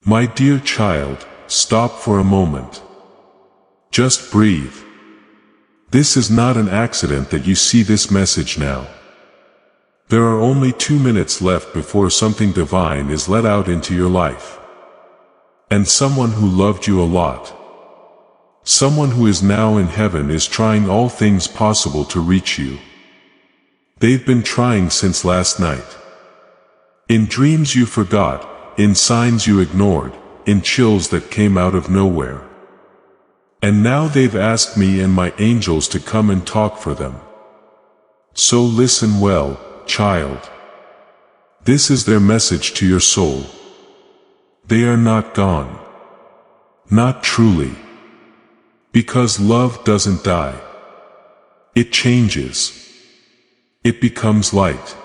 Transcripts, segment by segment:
My dear child, stop for a moment. Just breathe. This is not an accident that you see this message now. There are only 2 minutes left before something divine is let out into your life. And someone who loved you a lot, someone who is now in heaven, is trying all things possible to reach you. They've been trying since last night. In dreams you forgot, in signs you ignored, in chills that came out of nowhere. And now they've asked me and my angels to come and talk for them. So listen well, child. This is their message to your soul. They are not gone. Not truly. Because love doesn't die. It changes. It becomes light.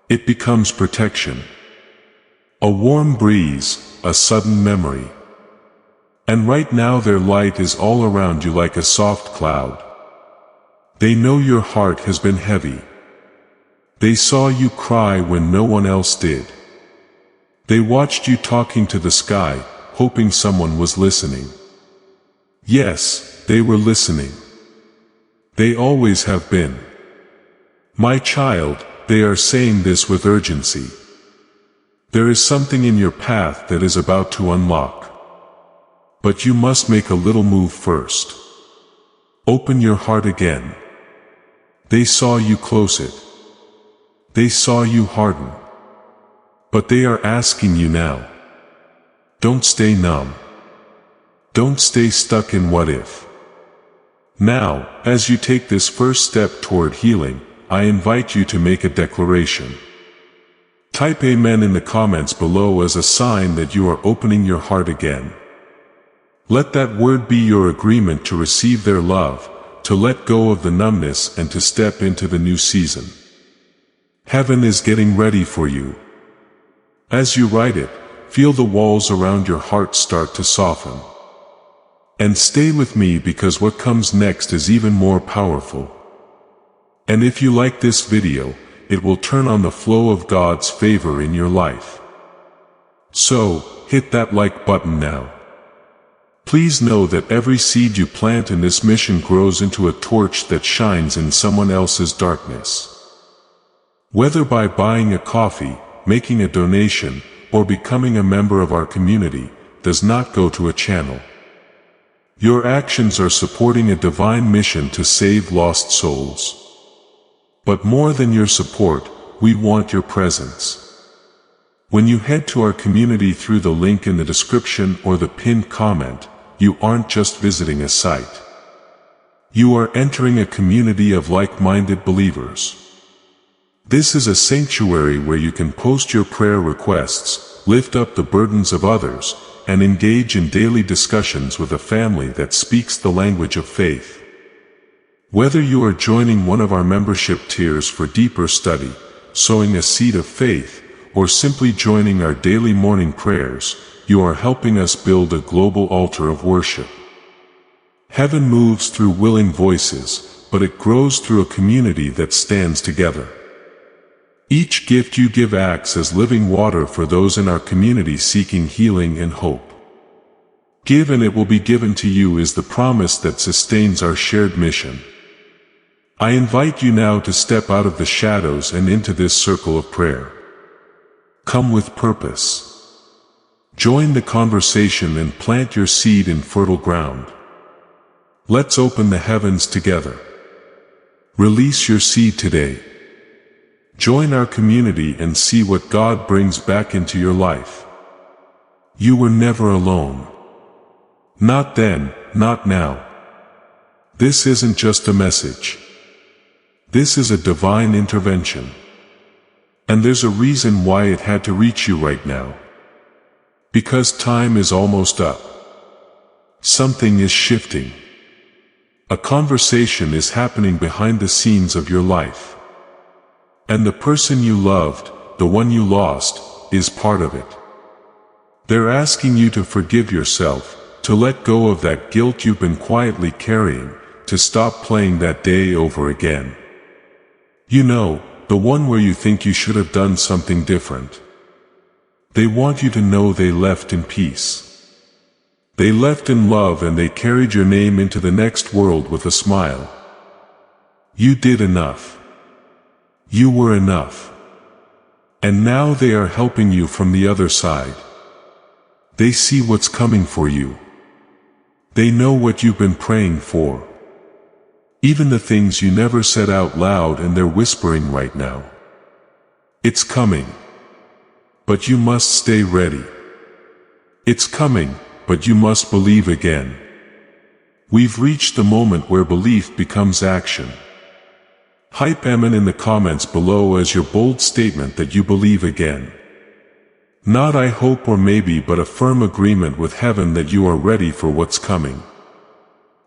It becomes protection. A warm breeze, a sudden memory. And right now their light is all around you like a soft cloud. They know your heart has been heavy. They saw you cry when no one else did. They watched you talking to the sky, hoping someone was listening. Yes, they were listening. They always have been. My child, they are saying this with urgency. There is something in your path that is about to unlock. But you must make a little move first. Open your heart again. They saw you close it. They saw you harden. But they are asking you now. Don't stay numb. Don't stay stuck in what if. Now, as you take this first step toward healing, I invite you to make a declaration. Type Amen in the comments below as a sign that you are opening your heart again. Let that word be your agreement to receive their love, to let go of the numbness and to step into the new season. Heaven is getting ready for you. As you write it, feel the walls around your heart start to soften. And stay with me because what comes next is even more powerful. And if you like this video, it will turn on the flow of God's favor in your life. So, hit that like button now. Please know that every seed you plant in this mission grows into a torch that shines in someone else's darkness. Whether by buying a coffee, making a donation, or becoming a member of our community, does not go to a channel. Your actions are supporting a divine mission to save lost souls. But more than your support, we want your presence. When you head to our community through the link in the description or the pinned comment, you aren't just visiting a site. You are entering a community of like-minded believers. This is a sanctuary where you can post your prayer requests, lift up the burdens of others, and engage in daily discussions with a family that speaks the language of faith. Whether you are joining one of our membership tiers for deeper study, sowing a seed of faith, or simply joining our daily morning prayers, you are helping us build a global altar of worship. Heaven moves through willing voices, but it grows through a community that stands together. Each gift you give acts as living water for those in our community seeking healing and hope. Give and it will be given to you is the promise that sustains our shared mission. I invite you now to step out of the shadows and into this circle of prayer. Come with purpose. Join the conversation and plant your seed in fertile ground. Let's open the heavens together. Release your seed today. Join our community and see what God brings back into your life. You were never alone. Not then, not now. This isn't just a message. This is a divine intervention. And there's a reason why it had to reach you right now. Because time is almost up. Something is shifting. A conversation is happening behind the scenes of your life. And the person you loved, the one you lost, is part of it. They're asking you to forgive yourself, to let go of that guilt you've been quietly carrying, to stop playing that day over again. You know, the one where you think you should have done something different. They want you to know they left in peace. They left in love and they carried your name into the next world with a smile. You did enough. You were enough. And now they are helping you from the other side. They see what's coming for you. They know what you've been praying for. Even the things you never said out loud, and they're whispering right now. It's coming. But you must stay ready. It's coming, but you must believe again. We've reached the moment where belief becomes action. Hype Amen in the comments below as your bold statement that you believe again. Not I hope or maybe, but a firm agreement with heaven that you are ready for what's coming.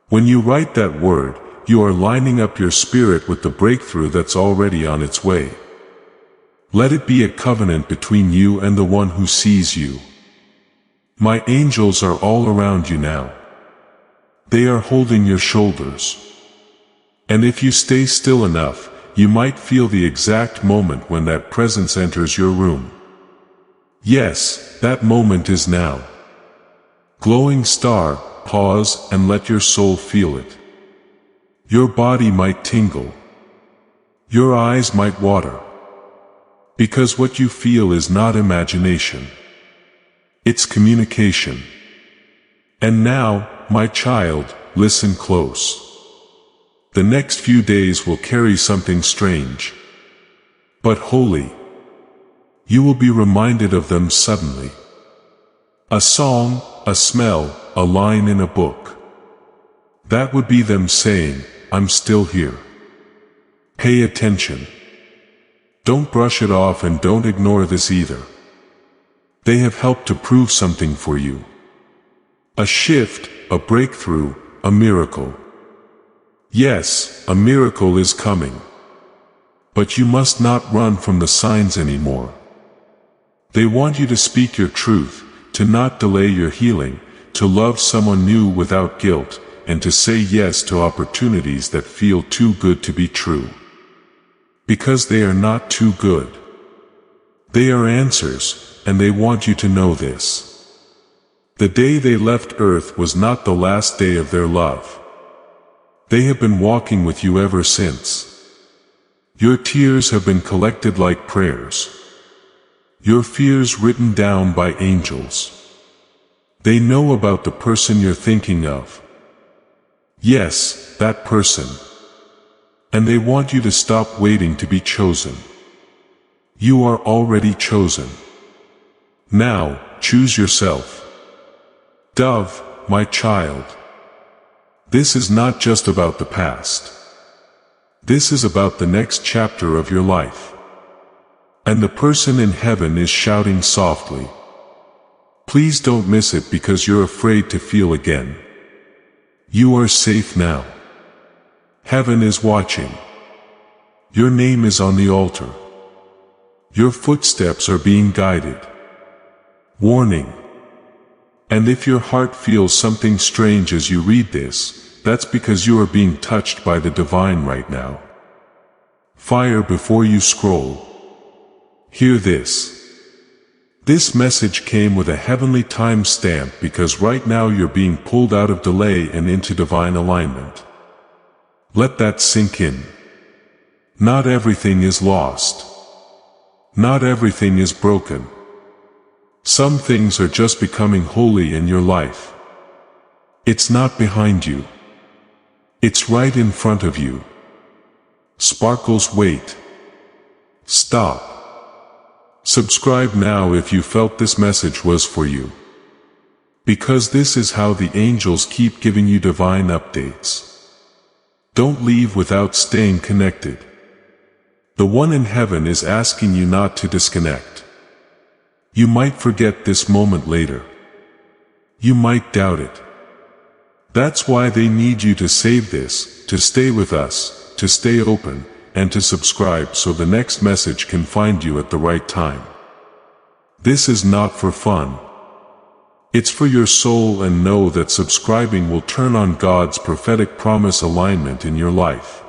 When you write that word, you are lining up your spirit with the breakthrough that's already on its way. Let it be a covenant between you and the one who sees you. My angels are all around you now. They are holding your shoulders. And if you stay still enough, you might feel the exact moment when that presence enters your room. Yes, that moment is now. Glowing star, pause and let your soul feel it. Your body might tingle. Your eyes might water. Because what you feel is not imagination. It's communication. And now, my child, listen close. The next few days will carry something strange, but holy. You will be reminded of them suddenly. A song, a smell, a line in a book. That would be them saying, I'm still here. Pay attention. Don't brush it off and don't ignore this either. They have helped to prove something for you. A shift, a breakthrough, a miracle. Yes, a miracle is coming. But you must not run from the signs anymore. They want you to speak your truth, to not delay your healing, to love someone new without guilt, and to say yes to opportunities that feel too good to be true. Because they are not too good. They are answers, and they want you to know this. The day they left Earth was not the last day of their love. They have been walking with you ever since. Your tears have been collected like prayers. Your fears written down by angels. They know about the person you're thinking of. Yes, that person. And they want you to stop waiting to be chosen. You are already chosen. Now, choose yourself. Dove, my child. This is not just about the past. This is about the next chapter of your life. And the person in heaven is shouting softly. Please don't miss it because you're afraid to feel again. You are safe now. Heaven is watching. Your name is on the altar. Your footsteps are being guided. Warning. And if your heart feels something strange as you read this, that's because you are being touched by the divine right now. Fire before you scroll. Hear this. This message came with a heavenly time stamp because right now you're being pulled out of delay and into divine alignment. Let that sink in. Not everything is lost. Not everything is broken. Some things are just becoming holy in your life. It's not behind you. It's right in front of you. Sparkles, wait. Stop. Subscribe now if you felt this message was for you. Because this is how the angels keep giving you divine updates. Don't leave without staying connected. The one in heaven is asking you not to disconnect. You might forget this moment later. You might doubt it. That's why they need you to save this, to stay with us, to stay open, and to subscribe so the next message can find you at the right time. This is not for fun. It's for your soul, and know that subscribing will turn on God's prophetic promise alignment in your life.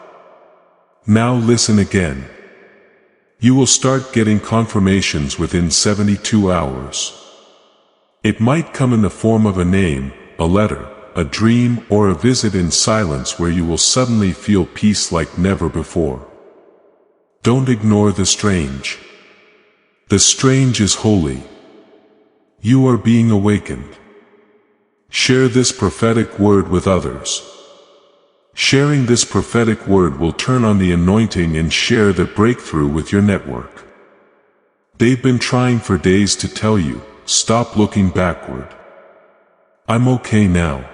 Now listen again. You will start getting confirmations within 72 hours. It might come in the form of a name, a letter, a dream, or a visit in silence where you will suddenly feel peace like never before. Don't ignore the strange. The strange is holy. You are being awakened. Share this prophetic word with others. Sharing this prophetic word will turn on the anointing and share the breakthrough with your network. They've been trying for days to tell you, stop looking backward. I'm okay now.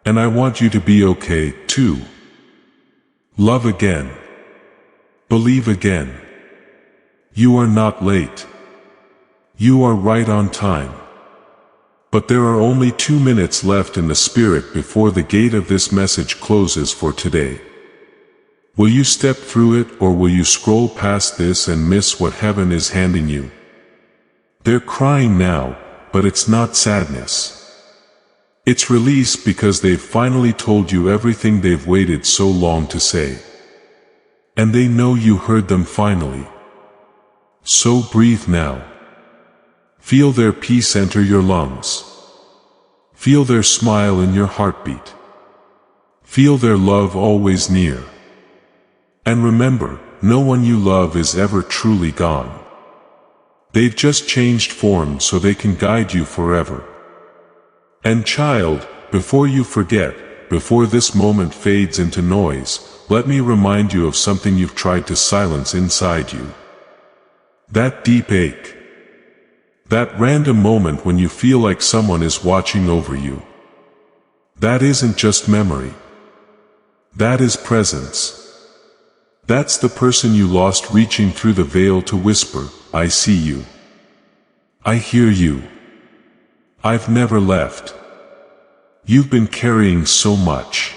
And I want you to be okay, too. Love again. Believe again. You are not late. You are right on time. But there are only 2 minutes left in the spirit before the gate of this message closes for today. Will you step through it, or will you scroll past this and miss what heaven is handing you? They're crying now, but it's not sadness. It's release because they've finally told you everything they've waited so long to say. And they know you heard them finally. So breathe now. Feel their peace enter your lungs. Feel their smile in your heartbeat. Feel their love always near. And remember, no one you love is ever truly gone. They've just changed form so they can guide you forever. And child, before you forget, before this moment fades into noise, let me remind you of something you've tried to silence inside you. That deep ache. That random moment when you feel like someone is watching over you. That isn't just memory. That is presence. That's the person you lost reaching through the veil to whisper, I see you. I hear you. I've never left. You've been carrying so much.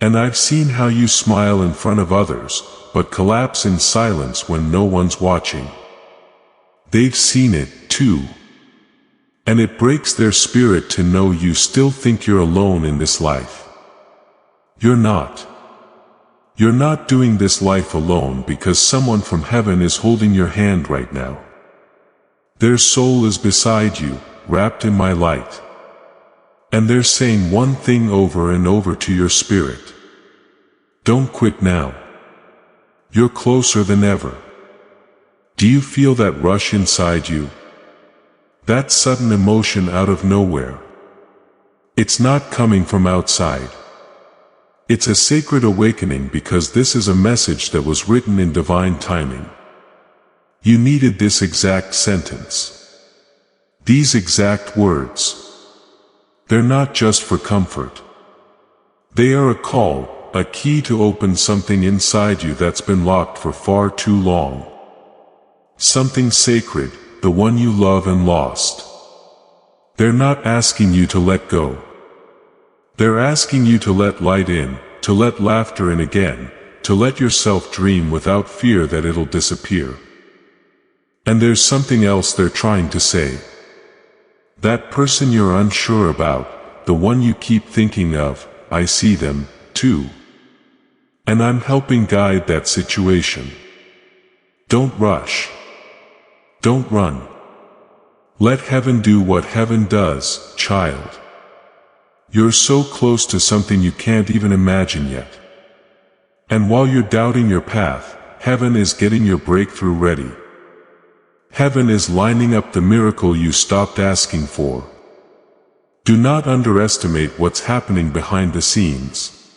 And I've seen how you smile in front of others, but collapse in silence when no one's watching. They've seen it, too. And it breaks their spirit to know you still think you're alone in this life. You're not. You're not doing this life alone because someone from heaven is holding your hand right now. Their soul is beside you, wrapped in my light. And they're saying one thing over and over to your spirit. Don't quit now. You're closer than ever. Do you feel that rush inside you? That sudden emotion out of nowhere. It's not coming from outside. It's a sacred awakening because this is a message that was written in divine timing. You needed this exact sentence. These exact words. They're not just for comfort. They are a call, a key to open something inside you that's been locked for far too long. Something sacred, the one you love and lost. They're not asking you to let go. They're asking you to let light in, to let laughter in again, to let yourself dream without fear that it'll disappear. And there's something else they're trying to say. That person you're unsure about, the one you keep thinking of, I see them, too. And I'm helping guide that situation. Don't rush. Don't run. Let heaven do what heaven does, child. You're so close to something you can't even imagine yet. And while you're doubting your path, heaven is getting your breakthrough ready. Heaven is lining up the miracle you stopped asking for. Do not underestimate what's happening behind the scenes.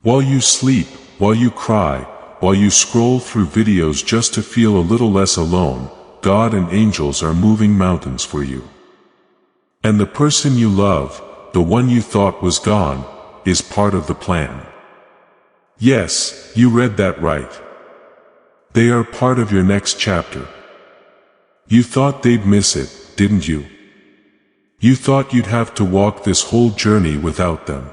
While you sleep, while you cry, while you scroll through videos just to feel a little less alone, God and angels are moving mountains for you. And the person you love, the one you thought was gone, is part of the plan. Yes, you read that right. They are part of your next chapter. You thought they'd miss it, didn't you? You thought you'd have to walk this whole journey without them.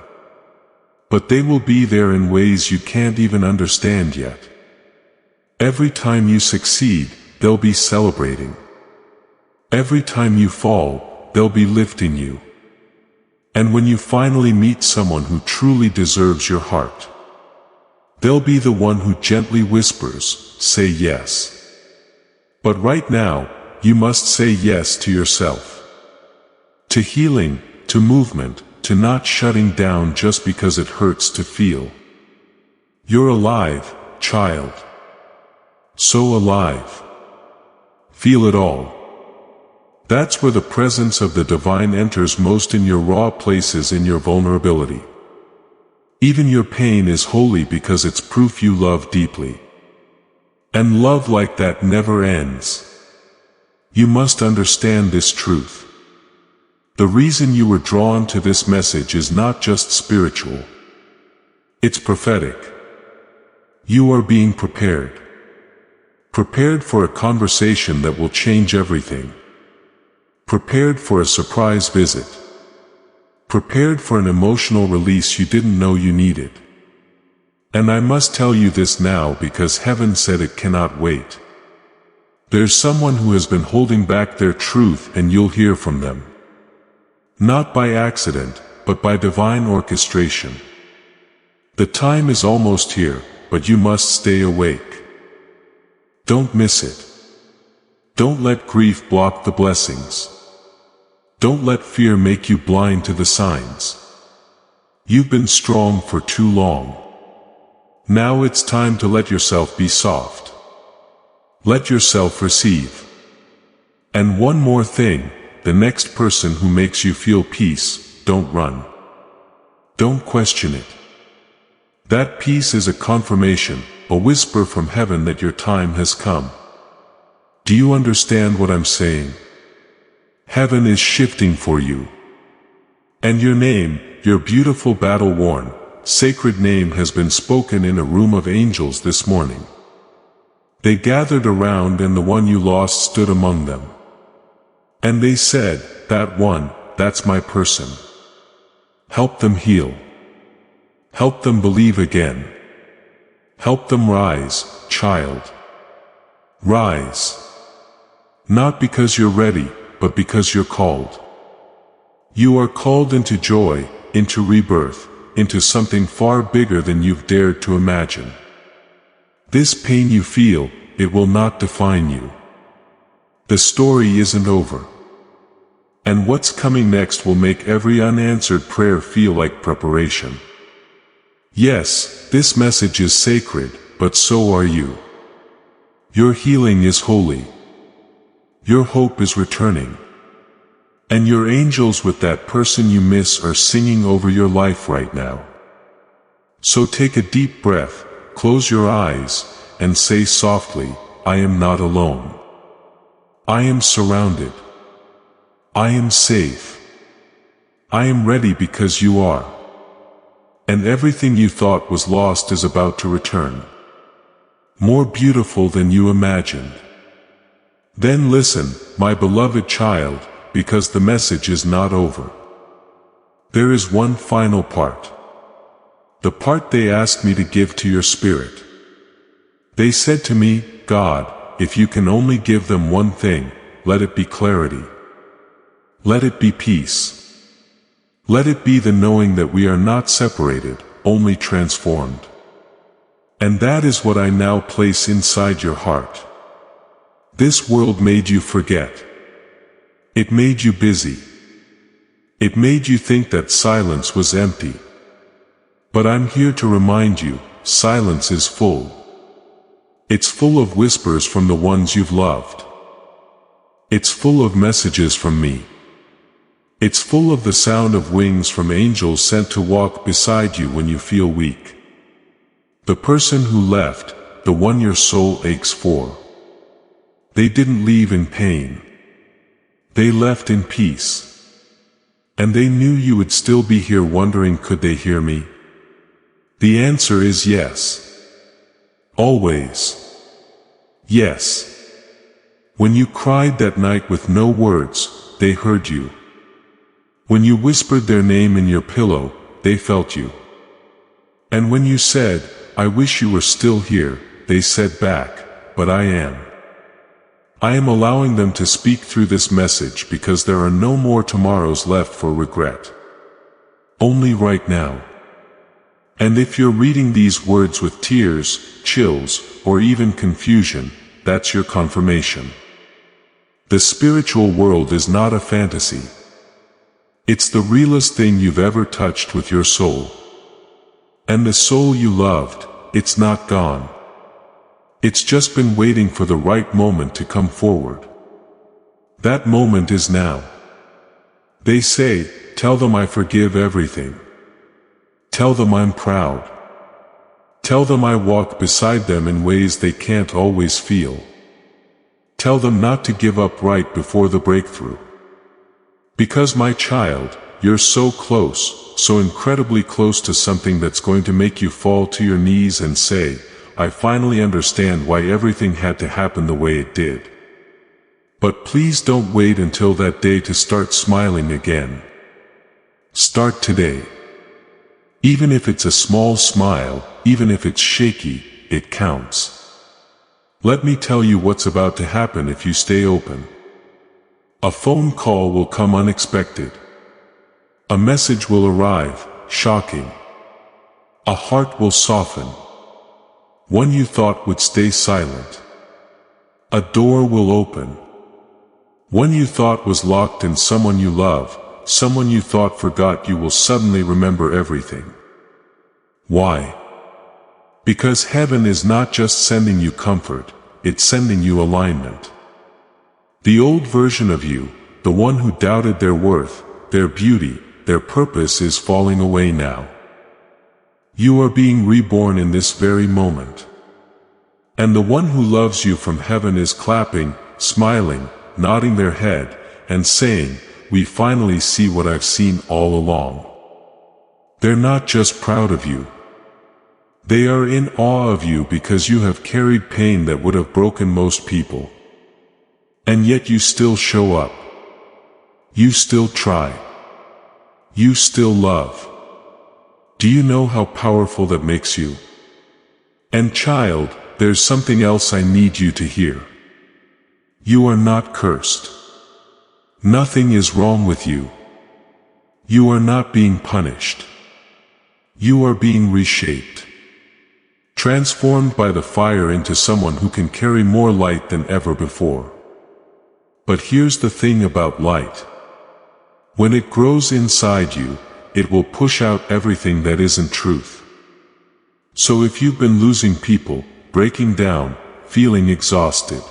But they will be there in ways you can't even understand yet. Every time you succeed, they'll be celebrating. Every time you fall, they'll be lifting you. And when you finally meet someone who truly deserves your heart, They'll be the one who gently whispers, say yes. But right now, you must say yes to yourself. To healing, to movement, to not shutting down just because it hurts to feel. You're alive, child. So alive. Feel it all. That's where the presence of the divine enters most, in your raw places, in your vulnerability. Even your pain is holy because it's proof you love deeply. And love like that never ends. You must understand this truth. The reason you were drawn to this message is not just spiritual. It's prophetic. You are being prepared. Prepared for a conversation that will change everything. Prepared for a surprise visit. Prepared for an emotional release you didn't know you needed. And I must tell you this now because heaven said it cannot wait. There's someone who has been holding back their truth, and you'll hear from them. Not by accident, but by divine orchestration. The time is almost here, but you must stay awake. Don't miss it. Don't let grief block the blessings. Don't let fear make you blind to the signs. You've been strong for too long. Now it's time to let yourself be soft. Let yourself receive. And one more thing, the next person who makes you feel peace, don't run. Don't question it. That peace is a confirmation, a whisper from heaven that your time has come. Do you understand what I'm saying? Heaven is shifting for you. And your name, your beautiful battle-worn, sacred name has been spoken in a room of angels this morning. They gathered around, and the one you lost stood among them. And they said, that one, that's my person. Help them heal. Help them believe again. Help them rise, child. Rise. Not because you're ready, but because you're called. You are called into joy, into rebirth, into something far bigger than you've dared to imagine. This pain you feel, it will not define you. The story isn't over. And what's coming next will make every unanswered prayer feel like preparation. Yes, this message is sacred, but so are you. Your healing is holy. Your hope is returning. And your angels with that person you miss are singing over your life right now. So take a deep breath, close your eyes, and say softly, I am not alone. I am surrounded. I am safe. I am ready because you are. And everything you thought was lost is about to return. More beautiful than you imagined. Then listen, my beloved child, because the message is not over. There is one final part. The part they asked me to give to your spirit. They said to me, God, if you can only give them one thing, let it be clarity. Let it be peace. Let it be the knowing that we are not separated, only transformed. And that is what I now place inside your heart. This world made you forget. It made you busy. It made you think that silence was empty. But I'm here to remind you, silence is full. It's full of whispers from the ones you've loved. It's full of messages from me. It's full of the sound of wings from angels sent to walk beside you when you feel weak. The person who left, the one your soul aches for. They didn't leave in pain. They left in peace. And they knew you would still be here wondering, could they hear me? The answer is yes. Always. Yes. When you cried that night with no words, they heard you. When you whispered their name in your pillow, they felt you. And when you said, I wish you were still here, they said back, but I am. I am allowing them to speak through this message because there are no more tomorrows left for regret. Only right now. And if you're reading these words with tears, chills, or even confusion, that's your confirmation. The spiritual world is not a fantasy. It's the realest thing you've ever touched with your soul. And the soul you loved, it's not gone. It's just been waiting for the right moment to come forward. That moment is now. They say, tell them I forgive everything. Tell them I'm proud. Tell them I walk beside them in ways they can't always feel. Tell them not to give up right before the breakthrough. Because my child, you're so close, so incredibly close to something that's going to make you fall to your knees and say, I finally understand why everything had to happen the way it did. But please don't wait until that day to start smiling again. Start today. Even if it's a small smile, even if it's shaky, it counts. Let me tell you what's about to happen if you stay open. A phone call will come unexpected. A message will arrive, shocking. A heart will soften. One you thought would stay silent. A door will open. One you thought was locked in someone you love, someone you thought forgot you will suddenly remember everything. Why? Because heaven is not just sending you comfort, it's sending you alignment. The old version of you, the one who doubted their worth, their beauty, their purpose is falling away now. You are being reborn in this very moment. And the one who loves you from heaven is clapping, smiling, nodding their head, and saying, we finally see what I've seen all along. They're not just proud of you. They are in awe of you because you have carried pain that would have broken most people. And yet you still show up. You still try. You still love. Do you know how powerful that makes you? And child, there's something else I need you to hear. You are not cursed. Nothing is wrong with you. You are not being punished. You are being reshaped. Transformed by the fire into someone who can carry more light than ever before. But here's the thing about light. When it grows inside you, it will push out everything that isn't truth. So if you've been losing people, breaking down, feeling exhausted,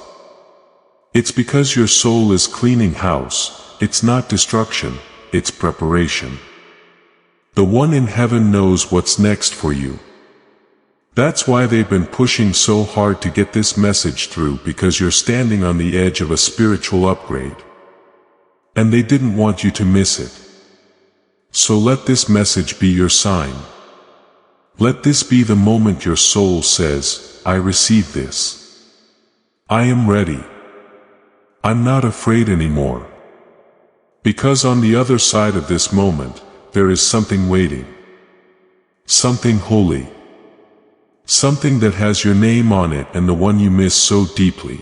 it's because your soul is cleaning house. It's not destruction, it's preparation. The one in heaven knows what's next for you. That's why they've been pushing so hard to get this message through, because you're standing on the edge of a spiritual upgrade. And they didn't want you to miss it. So let this message be your sign. Let this be the moment your soul says, I receive this. I am ready. I'm not afraid anymore. Because on the other side of this moment, there is something waiting. Something holy. Something that has your name on it and the one you miss so deeply.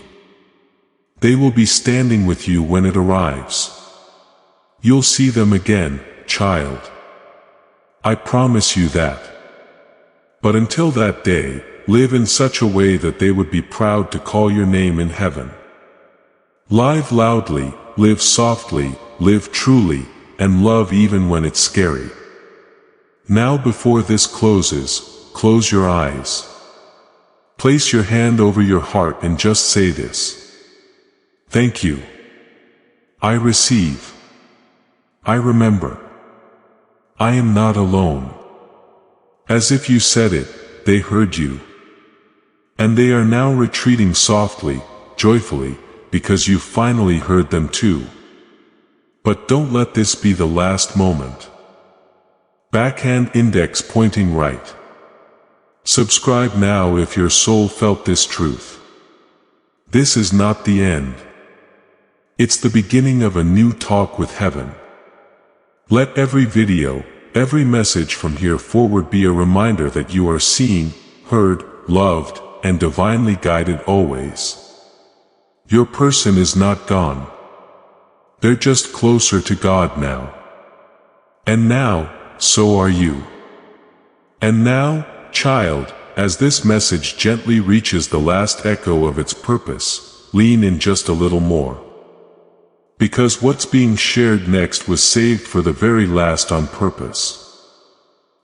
They will be standing with you when it arrives. You'll see them again, child. I promise you that. But until that day, live in such a way that they would be proud to call your name in heaven. Live loudly, live softly, live truly, and love even when it's scary. Now before this closes, close your eyes. Place your hand over your heart and just say this. Thank you. I receive. I remember. I am not alone. As if you said it, they heard you. And they are now retreating softly, joyfully, because you finally heard them too. But don't let this be the last moment. Backhand index pointing right. Subscribe now if your soul felt this truth. This is not the end. It's the beginning of a new talk with heaven. Let every video, every message from here forward be a reminder that you are seen, heard, loved, and divinely guided always. Your person is not gone. They're just closer to God now. And now, so are you. And now, child, as this message gently reaches the last echo of its purpose, lean in just a little more. Because what's being shared next was saved for the very last on purpose.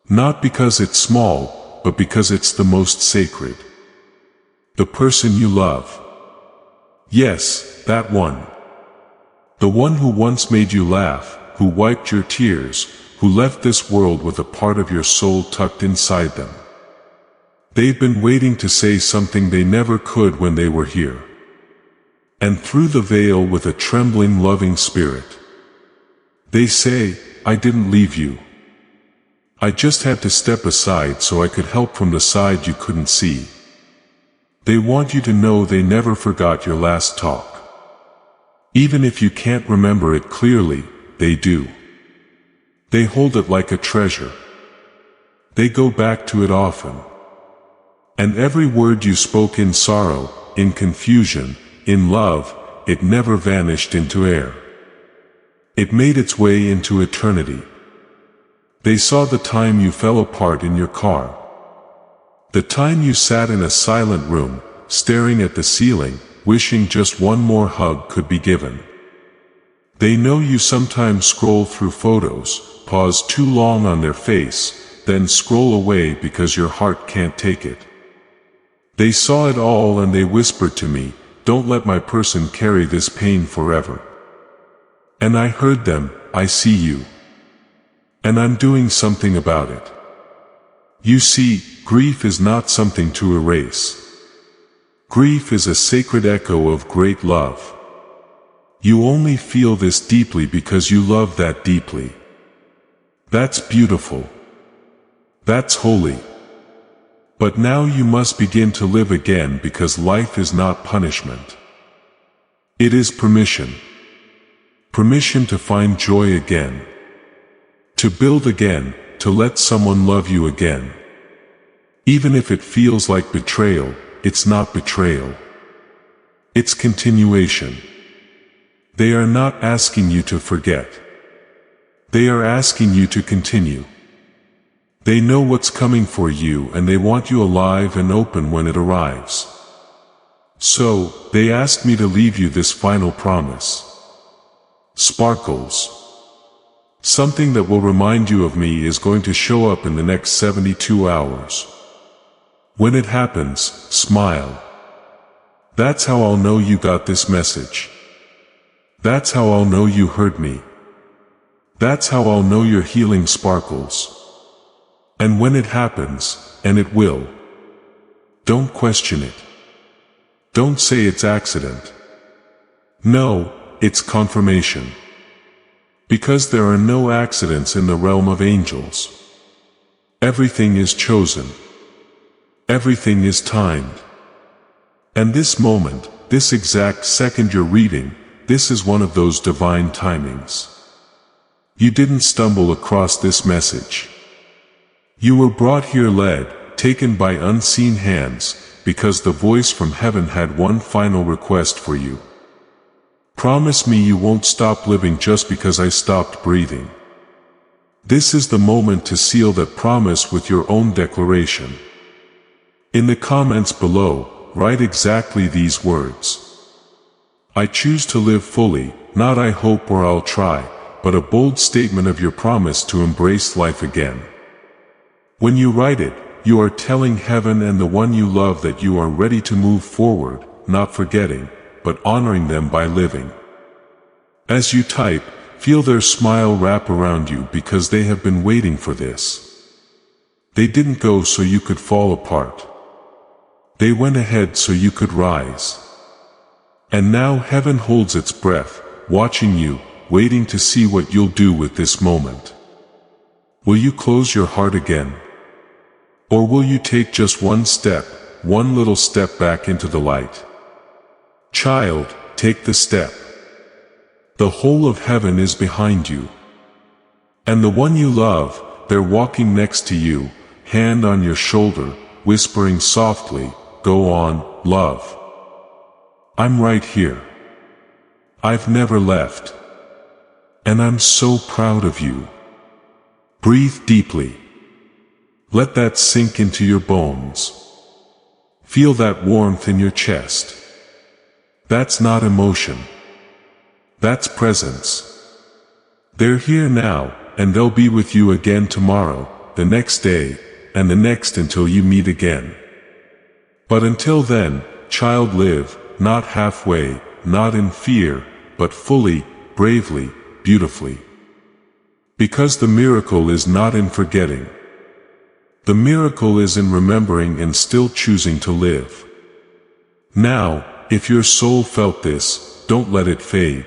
Not because it's small, but because it's the most sacred. The person you love. Yes, that one. The one who once made you laugh, who wiped your tears, who left this world with a part of your soul tucked inside them. They've been waiting to say something they never could when they were here. And through the veil with a trembling, loving spirit, they say, I didn't leave you. I just had to step aside so I could help from the side you couldn't see. They want you to know they never forgot your last talk. Even if you can't remember it clearly, they do. They hold it like a treasure. They go back to it often. And every word you spoke in sorrow, in confusion, in love, it never vanished into air. It made its way into eternity. They saw the time you fell apart in your car. The time you sat in a silent room, staring at the ceiling, wishing just one more hug could be given. They know you sometimes scroll through photos, pause too long on their face, then scroll away because your heart can't take it. They saw it all and they whispered to me, don't let my person carry this pain forever. And I heard them, I see you. And I'm doing something about it. You see, grief is not something to erase. Grief is a sacred echo of great love. You only feel this deeply because you love that deeply. That's beautiful. That's holy. But now you must begin to live again because life is not punishment. It is permission. Permission to find joy again. To build again, to let someone love you again. Even if it feels like betrayal, it's not betrayal. It's continuation. They are not asking you to forget. They are asking you to continue. They know what's coming for you and they want you alive and open when it arrives. So, they asked me to leave you this final promise. Sparkles. Something that will remind you of me is going to show up in the next 72 hours. When it happens, smile. That's how I'll know you got this message. That's how I'll know you heard me. That's how I'll know your healing sparkles. And when it happens, and it will, don't question it. Don't say it's accident. No, it's confirmation. Because there are no accidents in the realm of angels. Everything is chosen. Everything is timed. And this moment, this exact second you're reading, this is one of those divine timings. You didn't stumble across this message. You were brought here led, taken by unseen hands, because the voice from heaven had one final request for you. Promise me you won't stop living just because I stopped breathing. This is the moment to seal that promise with your own declaration. In the comments below, write exactly these words. I choose to live fully, not I hope or I'll try, but a bold statement of your promise to embrace life again. When you write it, you are telling heaven and the one you love that you are ready to move forward, not forgetting, but honoring them by living. As you type, feel their smile wrap around you because they have been waiting for this. They didn't go so you could fall apart. They went ahead so you could rise. And now heaven holds its breath, watching you, waiting to see what you'll do with this moment. Will you close your heart again? Or will you take just one step, one little step back into the light? Child, take the step. The whole of heaven is behind you. And the one you love, they're walking next to you, hand on your shoulder, whispering softly, go on, love. I'm right here. I've never left. And I'm so proud of you. Breathe deeply. Let that sink into your bones. Feel that warmth in your chest. That's not emotion. That's presence. They're here now, and they'll be with you again tomorrow, the next day, and the next until you meet again. But until then, child, live, not halfway, not in fear, but fully, bravely, beautifully. Because the miracle is not in forgetting. The miracle is in remembering and still choosing to live. Now, if your soul felt this, don't let it fade.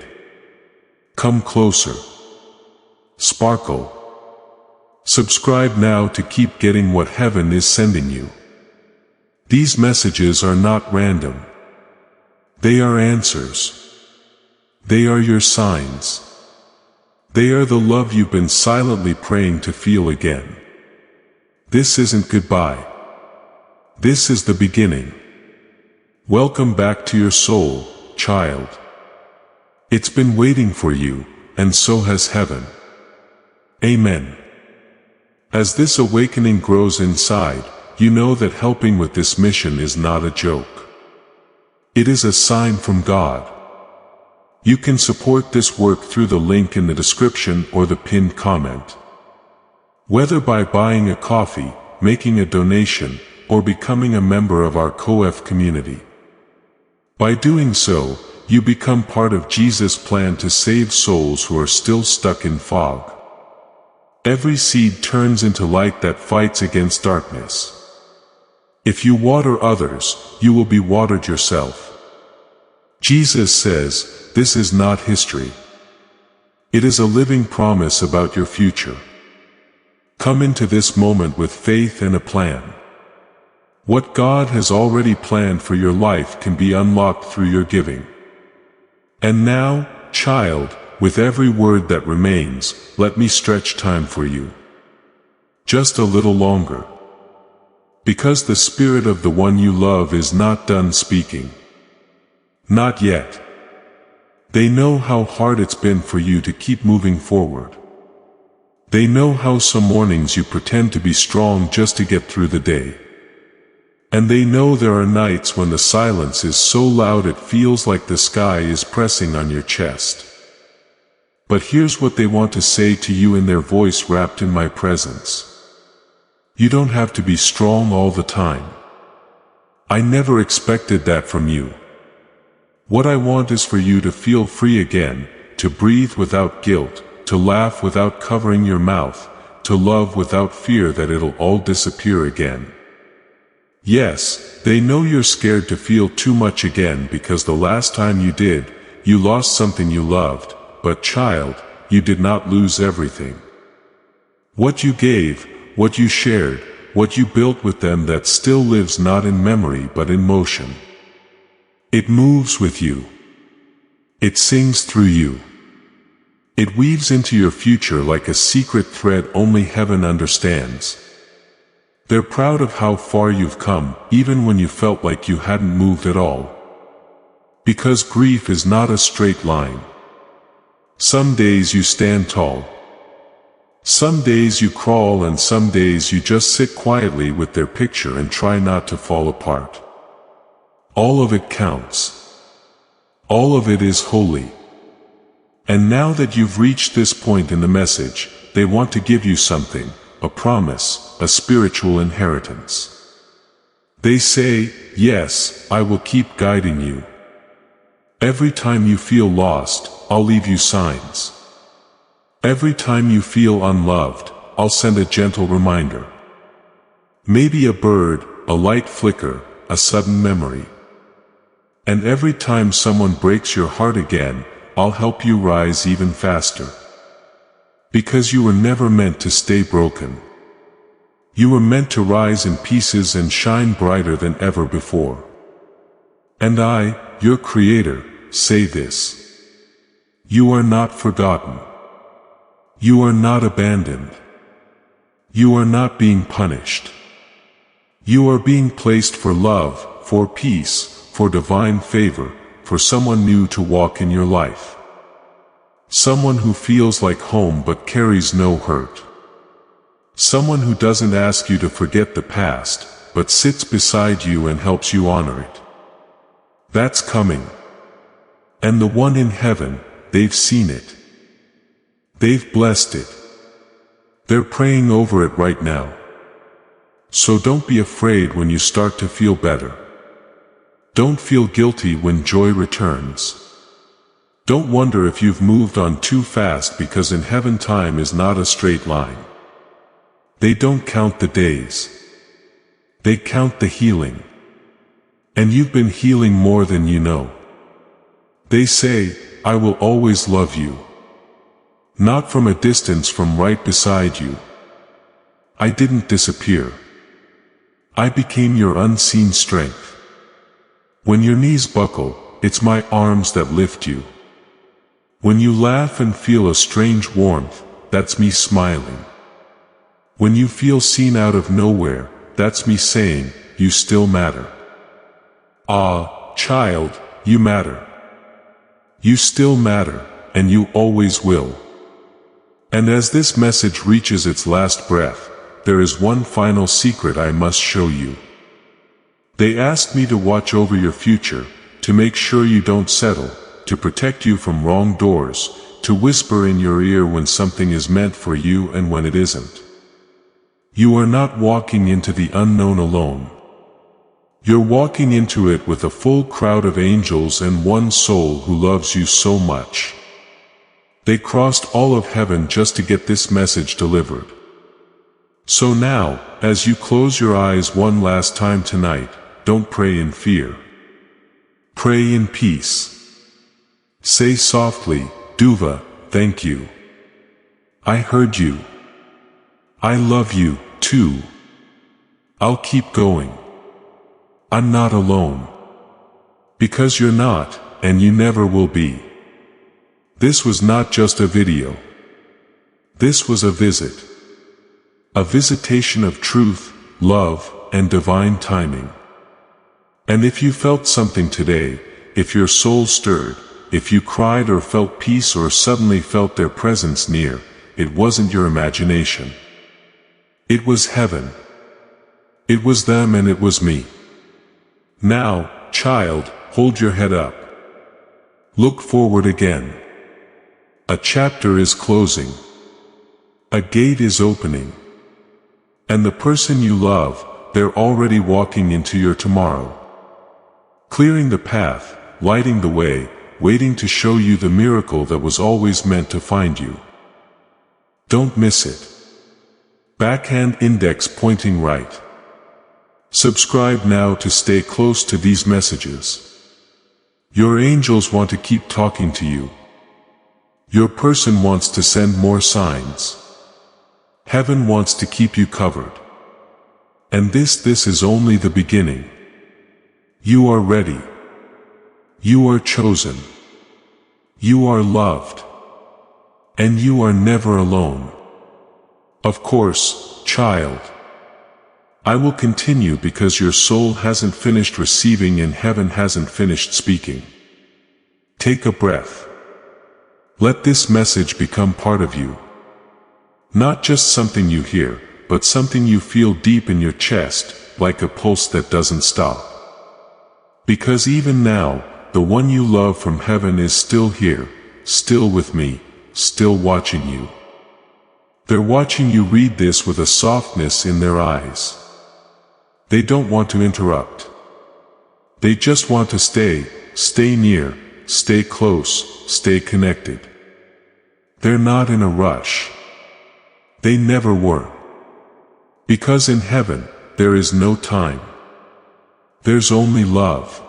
Come closer. Sparkle. Subscribe now to keep getting what heaven is sending you. These messages are not random. They are answers. They are your signs. They are the love you've been silently praying to feel again. This isn't goodbye. This is the beginning. Welcome back to your soul, child. It's been waiting for you, and so has heaven. Amen. As this awakening grows inside, you know that helping with this mission is not a joke. It is a sign from God. You can support this work through the link in the description or the pinned comment. Whether by buying a coffee, making a donation, or becoming a member of our COF community. By doing so, you become part of Jesus' plan to save souls who are still stuck in fog. Every seed turns into light that fights against darkness. If you water others, you will be watered yourself. Jesus says, this is not history. It is a living promise about your future. Come into this moment with faith and a plan. What God has already planned for your life can be unlocked through your giving. And now, child, with every word that remains, let me stretch time for you. Just a little longer. Because the spirit of the one you love is not done speaking. Not yet. They know how hard it's been for you to keep moving forward. They know how some mornings you pretend to be strong just to get through the day. And they know there are nights when the silence is so loud it feels like the sky is pressing on your chest. But here's what they want to say to you in their voice wrapped in my presence. You don't have to be strong all the time. I never expected that from you. What I want is for you to feel free again, to breathe without guilt, to laugh without covering your mouth, to love without fear that it'll all disappear again. Yes, they know you're scared to feel too much again because the last time you did, you lost something you loved, but child, you did not lose everything. What you gave, what you shared, what you built with them that still lives not in memory but in motion. It moves with you. It sings through you. It weaves into your future like a secret thread only heaven understands. They're proud of how far you've come, even when you felt like you hadn't moved at all. Because grief is not a straight line. Some days you stand tall. Some days you crawl and some days you just sit quietly with their picture and try not to fall apart. All of it counts. All of it is holy. And now that you've reached this point in the message, they want to give you something, a promise, a spiritual inheritance. They say, yes, I will keep guiding you. Every time you feel lost, I'll leave you signs. Every time you feel unloved, I'll send a gentle reminder. Maybe a bird, a light flicker, a sudden memory. And every time someone breaks your heart again, I'll help you rise even faster. Because you were never meant to stay broken. You were meant to rise in pieces and shine brighter than ever before. And I, your Creator, say this. You are not forgotten. You are not abandoned. You are not being punished. You are being placed for love, for peace, for divine favor, for someone new to walk in your life. Someone who feels like home but carries no hurt. Someone who doesn't ask you to forget the past, but sits beside you and helps you honor it. That's coming. And the one in heaven, they've seen it. They've blessed it. They're praying over it right now. So don't be afraid when you start to feel better. Don't feel guilty when joy returns. Don't wonder if you've moved on too fast, because in heaven time is not a straight line. They don't count the days. They count the healing. And you've been healing more than you know. They say, I will always love you. Not from a distance, from right beside you. I didn't disappear. I became your unseen strength. When your knees buckle, it's my arms that lift you. When you laugh and feel a strange warmth, that's me smiling. When you feel seen out of nowhere, that's me saying, you still matter. Ah, child, you matter. You still matter, and you always will. And as this message reaches its last breath, there is one final secret I must show you. They asked me to watch over your future, to make sure you don't settle, to protect you from wrong doors, to whisper in your ear when something is meant for you and when it isn't. You are not walking into the unknown alone. You're walking into it with a full crowd of angels and one soul who loves you so much. They crossed all of heaven just to get this message delivered. So now, as you close your eyes one last time tonight, don't pray in fear. Pray in peace. Say softly, Duva, thank you. I heard you. I love you, too. I'll keep going. I'm not alone. Because you're not, and you never will be. This was not just a video. This was a visit. A visitation of truth, love, and divine timing. And if you felt something today, if your soul stirred, if you cried or felt peace or suddenly felt their presence near, it wasn't your imagination. It was heaven. It was them and it was me. Now, child, hold your head up. Look forward again. A chapter is closing. A gate is opening. And the person you love, they're already walking into your tomorrow. Clearing the path, lighting the way, waiting to show you the miracle that was always meant to find you. Don't miss it. Backhand index pointing right. Subscribe now to stay close to these messages. Your angels want to keep talking to you. Your person wants to send more signs. Heaven wants to keep you covered. And this is only the beginning. You are ready. You are chosen. You are loved. And you are never alone. Of course, child. I will continue because your soul hasn't finished receiving and heaven hasn't finished speaking. Take a breath. Let this message become part of you. Not just something you hear, but something you feel deep in your chest, like a pulse that doesn't stop. Because even now, the one you love from heaven is still here, still with me, still watching you. They're watching you read this with a softness in their eyes. They don't want to interrupt. They just want to stay near, stay close, stay connected. They're not in a rush. They never were. Because in heaven, there is no time. There's only love.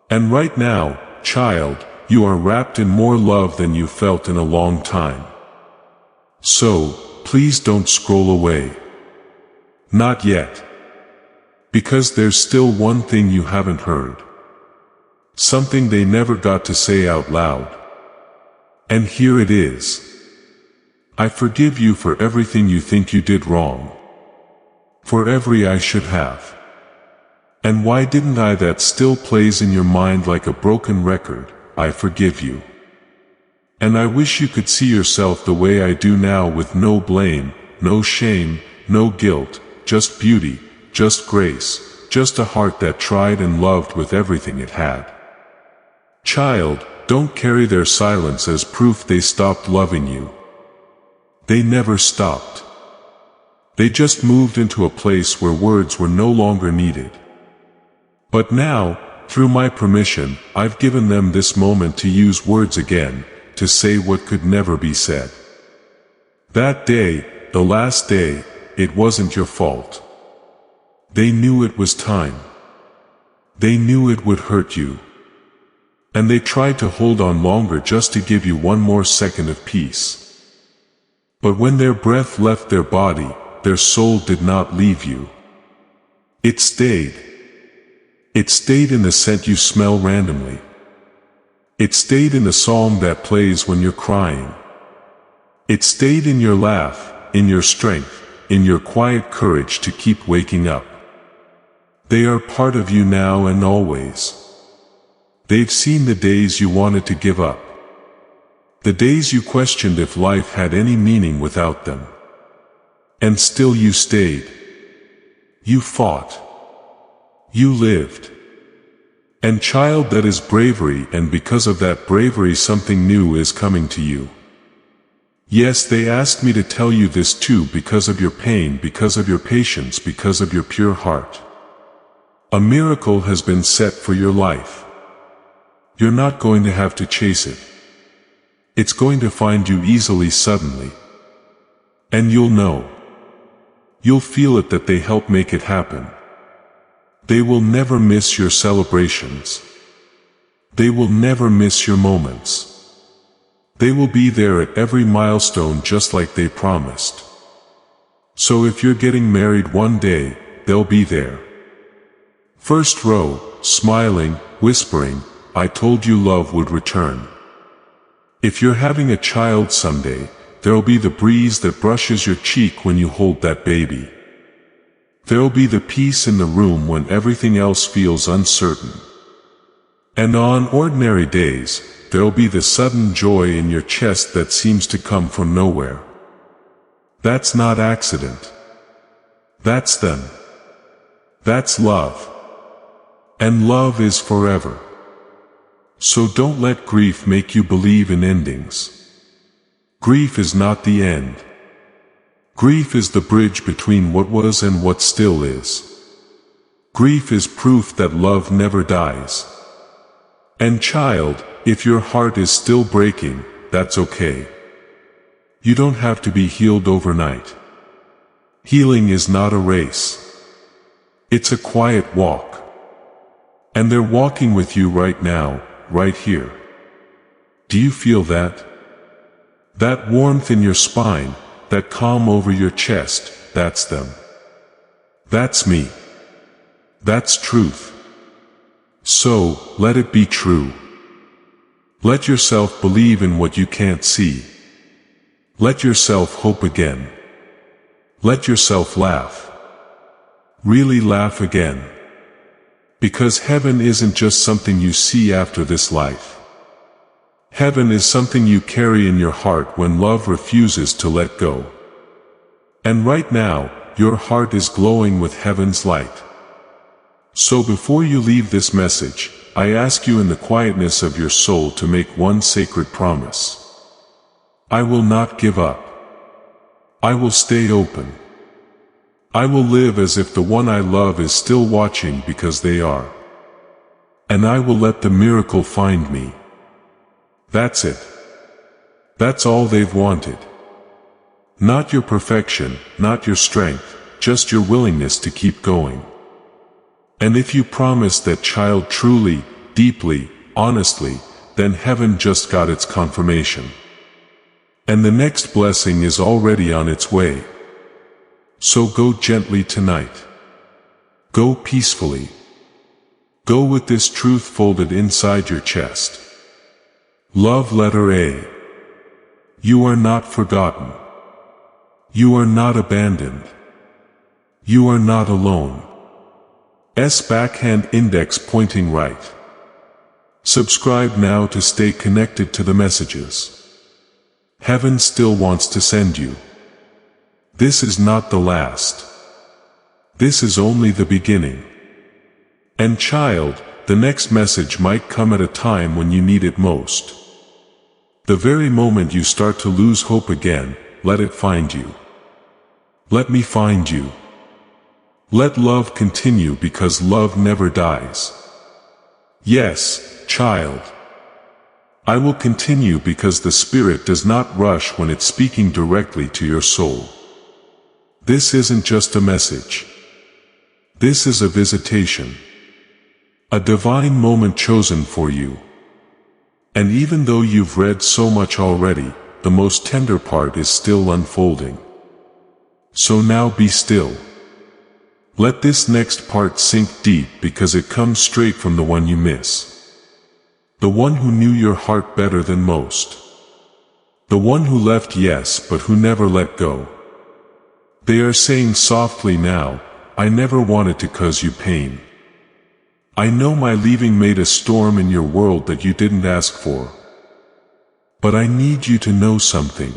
And right now, child, you are wrapped in more love than you felt in a long time. So, please don't scroll away. Not yet. Because there's still one thing you haven't heard. Something they never got to say out loud. And here it is. I forgive you for everything you think you did wrong. For every I should have. And why didn't I? That still plays in your mind like a broken record. I forgive you. And I wish you could see yourself the way I do now, with no blame, no shame, no guilt, just beauty, just grace, just a heart that tried and loved with everything it had. Child, don't carry their silence as proof they stopped loving you. They never stopped. They just moved into a place where words were no longer needed. But now, through my permission, I've given them this moment to use words again, to say what could never be said. That day, the last day, it wasn't your fault. They knew it was time. They knew it would hurt you. And they tried to hold on longer just to give you one more second of peace. But when their breath left their body, their soul did not leave you. It stayed. It stayed in the scent you smell randomly. It stayed in the song that plays when you're crying. It stayed in your laugh, in your strength, in your quiet courage to keep waking up. They are part of you now and always. They've seen the days you wanted to give up. The days you questioned if life had any meaning without them. And still you stayed. You fought. You lived. And child, that is bravery, and because of that bravery something new is coming to you. Yes, they asked me to tell you this too because of your pain, because of your patience, because of your pure heart. A miracle has been set for your life. You're not going to have to chase it. It's going to find you easily suddenly. And you'll know. You'll feel it that they help make it happen. They will never miss your celebrations. They will never miss your moments. They will be there at every milestone just like they promised. So if you're getting married one day, they'll be there. First row, smiling, whispering, I told you love would return. If you're having a child someday, there'll be the breeze that brushes your cheek when you hold that baby. There'll be the peace in the room when everything else feels uncertain. And on ordinary days, there'll be the sudden joy in your chest that seems to come from nowhere. That's not accident. That's them. That's love. And love is forever. So don't let grief make you believe in endings. Grief is not the end. Grief is the bridge between what was and what still is. Grief is proof that love never dies. And child, if your heart is still breaking, that's okay. You don't have to be healed overnight. Healing is not a race. It's a quiet walk. And they're walking with you right now, right here. Do you feel that? That warmth in your spine, that calm over your chest, that's them. That's me. That's truth. So, let it be true. Let yourself believe in what you can't see. Let yourself hope again. Let yourself laugh. Really laugh again. Because heaven isn't just something you see after this life. Heaven is something you carry in your heart when love refuses to let go. And right now, your heart is glowing with heaven's light. So before you leave this message, I ask you in the quietness of your soul to make one sacred promise. I will not give up. I will stay open. I will live as if the one I love is still watching because they are. And I will let the miracle find me. That's it. That's all they've wanted. Not your perfection, not your strength, just your willingness to keep going. And if you promise that child truly, deeply, honestly, then heaven just got its confirmation. And the next blessing is already on its way. So go gently tonight. Go peacefully. Go with this truth folded inside your chest. Love letter A. You are not forgotten. You are not abandoned. You are not alone. S backhand index pointing right. Subscribe now to stay connected to the messages. Heaven still wants to send you. This is not the last. This is only the beginning. And child, the next message might come at a time when you need it most. The very moment you start to lose hope again, let it find you. Let me find you. Let love continue because love never dies. Yes, child. I will continue because the Spirit does not rush when it's speaking directly to your soul. This isn't just a message. This is a visitation. A divine moment chosen for you. And even though you've read so much already, the most tender part is still unfolding. So now be still. Let this next part sink deep because it comes straight from the one you miss. The one who knew your heart better than most. The one who left, yes, but who never let go. They are saying softly now, I never wanted to cause you pain. I know my leaving made a storm in your world that you didn't ask for. But I need you to know something.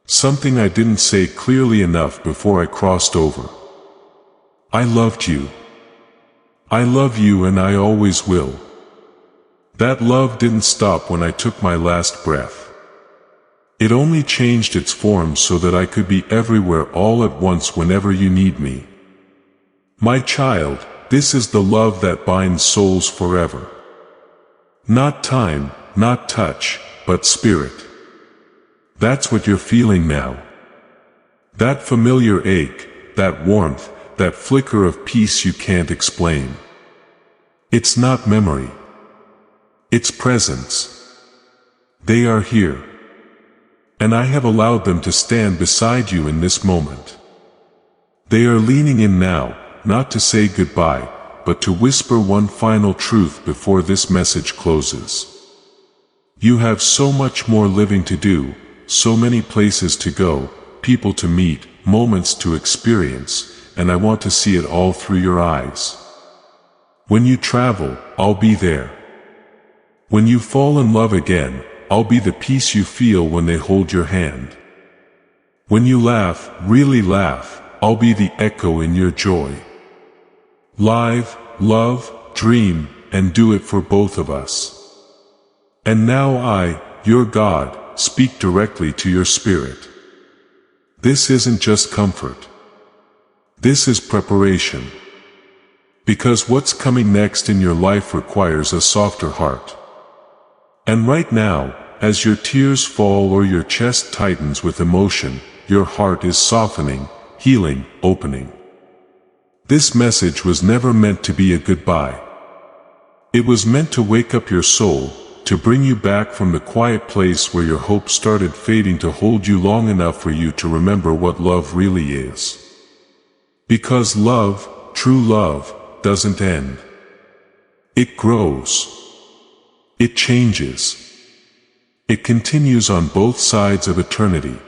Something I didn't say clearly enough before I crossed over. I loved you. I love you and I always will. That love didn't stop when I took my last breath. It only changed its form so that I could be everywhere all at once whenever you need me. My child, this is the love that binds souls forever. Not time, not touch, but spirit. That's what you're feeling now. That familiar ache, that warmth, that flicker of peace you can't explain. It's not memory. It's presence. They are here. And I have allowed them to stand beside you in this moment. They are leaning in now, not to say goodbye, but to whisper one final truth before this message closes. You have so much more living to do, so many places to go, people to meet, moments to experience, and I want to see it all through your eyes. When you travel, I'll be there. When you fall in love again, I'll be the peace you feel when they hold your hand. When you laugh, really laugh, I'll be the echo in your joy. Live, love, dream, and do it for both of us. And now I, your God, speak directly to your spirit. This isn't just comfort. This is preparation. Because what's coming next in your life requires a softer heart. And right now, as your tears fall or your chest tightens with emotion, your heart is softening, healing, opening. This message was never meant to be a goodbye. It was meant to wake up your soul, to bring you back from the quiet place where your hope started fading to hold you long enough for you to remember what love really is. Because love, true love, doesn't end. It grows. It changes. It continues on both sides of eternity.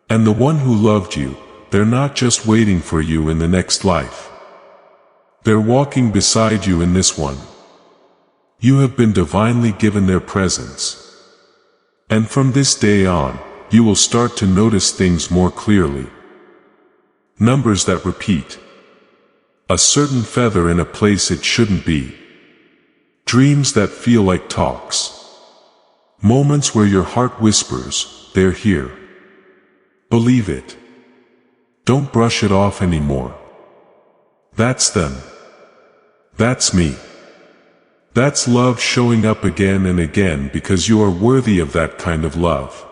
And the one who loved you, they're not just waiting for you in the next life. They're walking beside you in this one. You have been divinely given their presence. And from this day on, you will start to notice things more clearly. Numbers that repeat. A certain feather in a place it shouldn't be. Dreams that feel like talks. Moments where your heart whispers, they're here. Believe it. Don't brush it off anymore. That's them. That's me. That's love showing up again and again because you are worthy of that kind of love.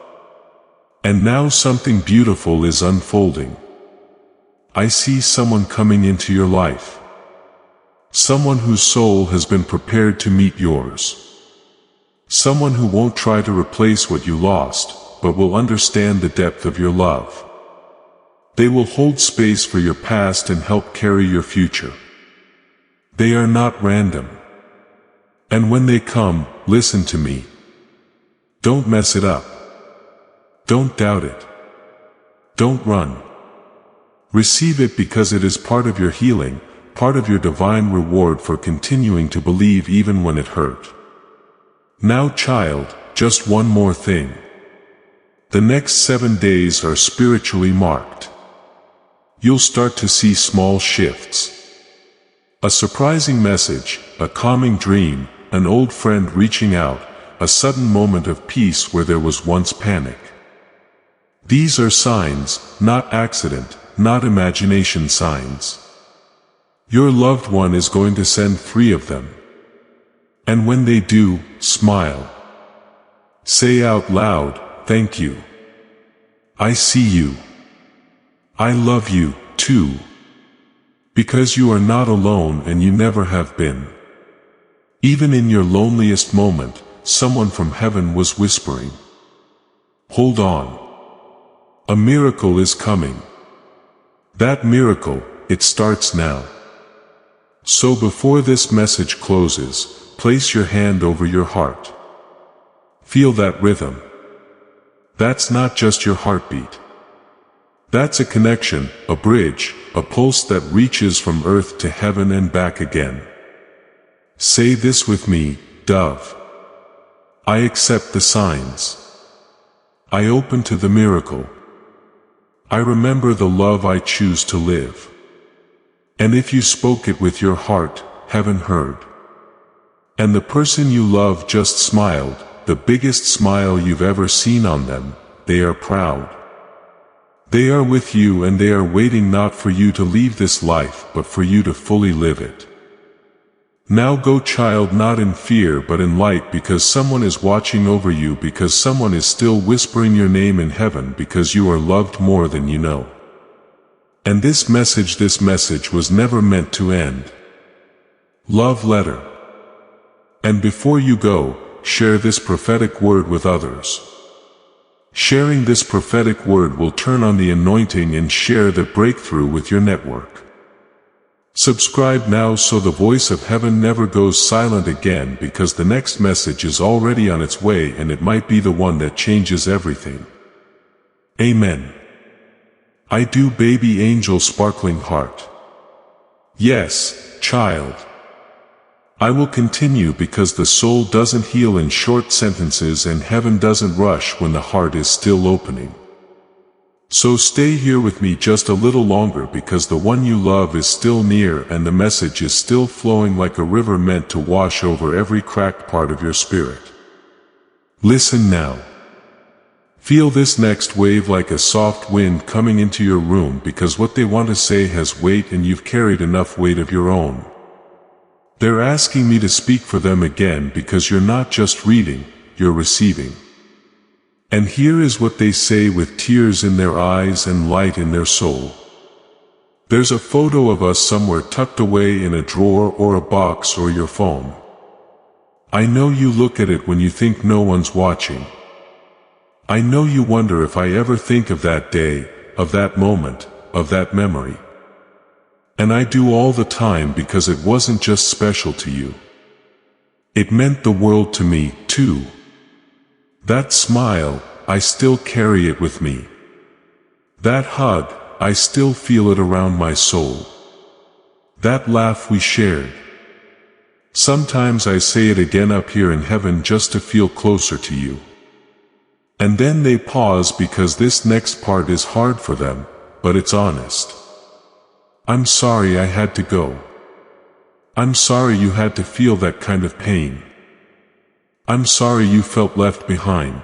And now something beautiful is unfolding. I see someone coming into your life. Someone whose soul has been prepared to meet yours. Someone who won't try to replace what you lost, but will understand the depth of your love. They will hold space for your past and help carry your future. They are not random. And when they come, listen to me. Don't mess it up. Don't doubt it. Don't run. Receive it because it is part of your healing, part of your divine reward for continuing to believe even when it hurt. Now, child, just one more thing. The next 7 days are spiritually marked. You'll start to see small shifts. A surprising message, a calming dream, an old friend reaching out, a sudden moment of peace where there was once panic. These are signs, not accident, not imagination signs. Your loved one is going to send 3 of them. And when they do, smile. Say out loud, "Thank you. I see you. I love you, too." Because you are not alone and you never have been. Even in your loneliest moment, someone from heaven was whispering, "Hold on. A miracle is coming." That miracle, it starts now. So before this message closes, place your hand over your heart. Feel that rhythm. That's not just your heartbeat. That's a connection, a bridge, a pulse that reaches from earth to heaven and back again. Say this with me, dove. I accept the signs. I open to the miracle. I remember the love I choose to live. And if you spoke it with your heart, heaven heard. And the person you love just smiled, the biggest smile you've ever seen on them. They are proud. They are with you and they are waiting not for you to leave this life but for you to fully live it. Now go, child, not in fear but in light, because someone is watching over you, because someone is still whispering your name in heaven, because you are loved more than you know. And this message was never meant to end. Love letter. And before you go, share this prophetic word with others. Sharing this prophetic word will turn on the anointing and share the breakthrough with your network. Subscribe now so the voice of heaven never goes silent again, because the next message is already on its way and it might be the one that changes everything. Amen. I do, baby angel, sparkling heart. Yes, child. I will continue because the soul doesn't heal in short sentences and heaven doesn't rush when the heart is still opening. So stay here with me just a little longer, because the one you love is still near and the message is still flowing like a river meant to wash over every cracked part of your spirit. Listen now. Feel this next wave like a soft wind coming into your room, because what they want to say has weight and you've carried enough weight of your own. They're asking me to speak for them again, because you're not just reading, you're receiving. And here is what they say with tears in their eyes and light in their soul. There's a photo of us somewhere tucked away in a drawer or a box or your phone. I know you look at it when you think no one's watching. I know you wonder if I ever think of that day, of that moment, of that memory. And I do all the time, because it wasn't just special to you. It meant the world to me, too. That smile, I still carry it with me. That hug, I still feel it around my soul. That laugh we shared. Sometimes I say it again up here in heaven just to feel closer to you. And then they pause, because this next part is hard for them, but it's honest. I'm sorry I had to go. I'm sorry you had to feel that kind of pain. I'm sorry you felt left behind.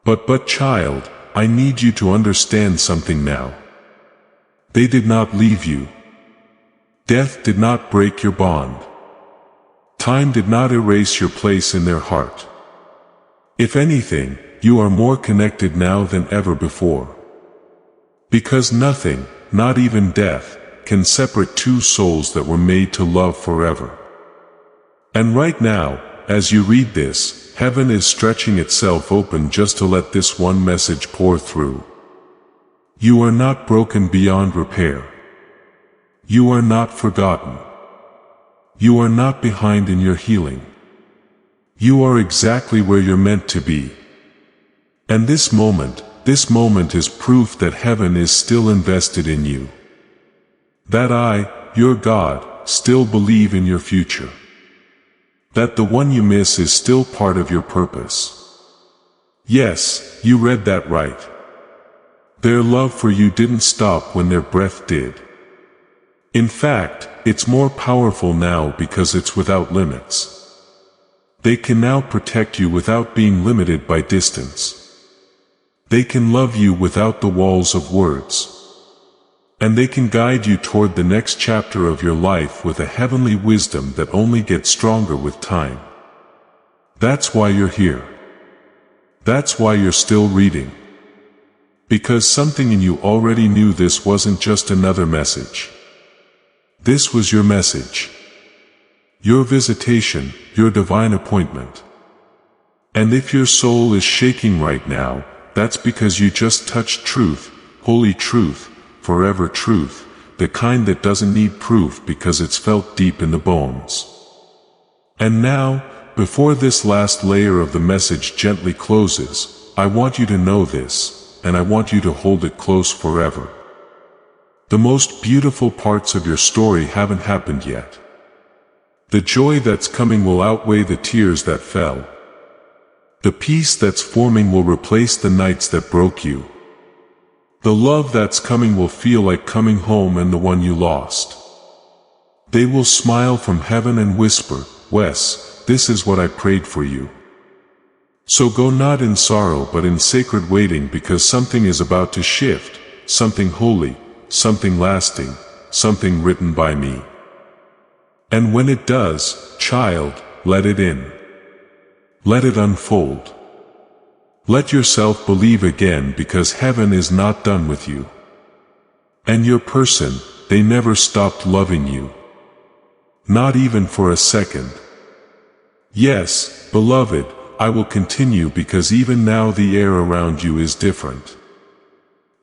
But child, I need you to understand something now. They did not leave you. Death did not break your bond. Time did not erase your place in their heart. If anything, you are more connected now than ever before. Because nothing, not even death, can separate two souls that were made to love forever. And right now, as you read this, heaven is stretching itself open just to let this one message pour through. You are not broken beyond repair. You are not forgotten. You are not behind in your healing. You are exactly where you're meant to be. And this moment is proof that heaven is still invested in you. That I, your God, still believe in your future. That the one you miss is still part of your purpose. Yes, you read that right. Their love for you didn't stop when their breath did. In fact, it's more powerful now because it's without limits. They can now protect you without being limited by distance. They can love you without the walls of words. And they can guide you toward the next chapter of your life with a heavenly wisdom that only gets stronger with time. That's why you're here. That's why you're still reading. Because something in you already knew this wasn't just another message. This was your message. Your visitation, your divine appointment. And if your soul is shaking right now, that's because you just touched truth, holy truth, forever truth, the kind that doesn't need proof because it's felt deep in the bones. And now, before this last layer of the message gently closes, I want you to know this, and I want you to hold it close forever. The most beautiful parts of your story haven't happened yet. The joy that's coming will outweigh the tears that fell. The peace that's forming will replace the nights that broke you. The love that's coming will feel like coming home and the one you lost. They will smile from heaven and whisper, "Wes, this is what I prayed for you." So go not in sorrow but in sacred waiting, because something is about to shift, something holy, something lasting, something written by me. And when it does, child, let it in. Let it unfold. Let yourself believe again, because heaven is not done with you. And your person, they never stopped loving you. Not even for a second. Yes, beloved, I will continue, because even now the air around you is different.